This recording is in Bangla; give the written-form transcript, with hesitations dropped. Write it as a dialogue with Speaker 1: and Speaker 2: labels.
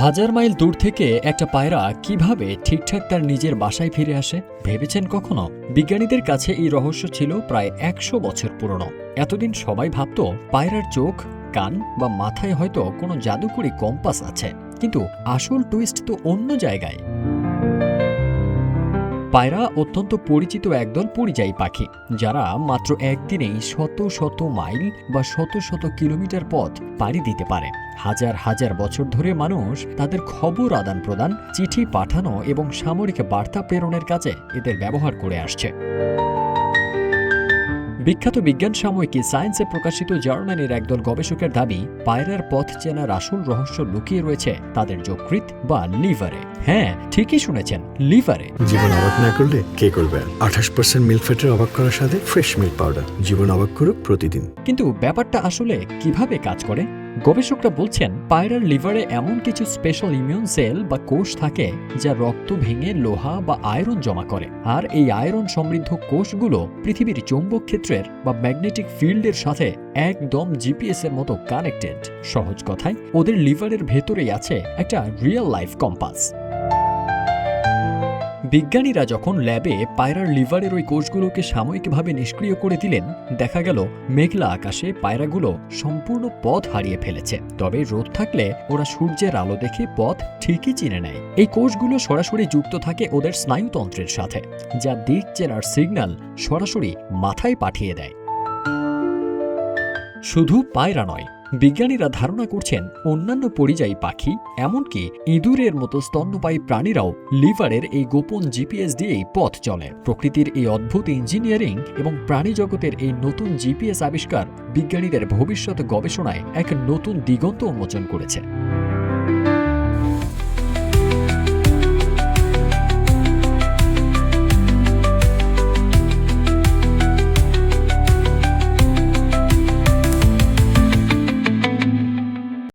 Speaker 1: হাজার মাইল দূর থেকে একটা পায়রা কিভাবে ঠিকঠাক তার নিজের বাসায় ফিরে আসে ভেবেছেন কখনো? বিজ্ঞানীদের কাছে এই রহস্য ছিল প্রায় ১০০ বছর পুরনো। এতদিন সবাই ভাবত পায়রার চোখ, কান বা মাথায় হয়তো কোনো জাদুকরি কম্পাস আছে, কিন্তু আসল টুইস্ট তো অন্য জায়গায়। পায়রা অত্যন্ত পরিচিত একদল পরিযায়ী পাখি, যারা মাত্র একদিনেই শত শত মাইল বা শত শত কিলোমিটার পথ পাড়ি দিতে পারে। হাজার হাজার বছর ধরে মানুষ তাদের খবর আদান প্রদান, চিঠি পাঠানো এবং সামরিক বার্তা প্রেরণের কাজে এদের ব্যবহার করে আসছে। বিখ্যাত বিজ্ঞান সাময়িকী সায়েন্সে প্রকাশিত জার্মানির একদল গবেষকের দাবি, পায়রার পথ চেনার আসল রহস্য লুকিয়ে রয়েছে তাদের যকৃৎ বা লিভারে। হ্যাঁ, ঠিকই শুনেছেন, লিভারে।
Speaker 2: জীবন অবাক না করলে কে করবে? 28% মিল্ক ফ্যাটের অবাক করার সাথে ফ্রেশ মিল্ক পাউডার। জীবন অবাক করুক প্রতিদিন।
Speaker 1: কিন্তু ব্যাপারটা আসলে কিভাবে কাজ করে? গবেষকরা বলছেন, পায়রার লিভারে এমন কিছু স্পেশাল ইমিউন সেল বা কোষ থাকে যা রক্ত ভেঙে লোহা বা আয়রন জমা করে। আর এই আয়রন সমৃদ্ধ কোষগুলো পৃথিবীর চৌম্বক ক্ষেত্রের বা ম্যাগনেটিক ফিল্ডের সাথে একদম জিপিএস এর মতো কানেক্টেড। সহজ কথায়, ওদের লিভারের ভেতরেই আছে একটা রিয়েল লাইফ কম্পাস। বিজ্ঞানীরা যখন ল্যাবে পায়রার লিভারের ওই কোষগুলোকে সাময়িকভাবে নিষ্ক্রিয় করে দিলেন, দেখা গেল মেঘলা আকাশে পায়রাগুলো সম্পূর্ণ পথ হারিয়ে ফেলেছে। তবে রোদ থাকলে ওরা সূর্যের আলো দেখে পথ ঠিকই চিনে নেয়। এই কোষগুলো সরাসরি যুক্ত থাকে ওদের স্নায়ুতন্ত্রের সাথে, যা দিক চেনার সিগন্যাল সরাসরি মাথায় পাঠিয়ে দেয়। শুধু পায়রা নয়, বিজ্ঞানীরা ধারণা করছেন অন্যান্য পরিযায়ী পাখি, এমনকি ইঁদুরের মতো স্তন্যপায়ী প্রাণীরাও লিভারের এই গোপন জিপিএস দিয়েই পথ চলে। প্রকৃতির এই অদ্ভুত ইঞ্জিনিয়ারিং এবং প্রাণী জগতের এই নতুন জিপিএস আবিষ্কার বিজ্ঞানীদের ভবিষ্যৎ গবেষণায় এক নতুন দিগন্ত উন্মোচন করেছে।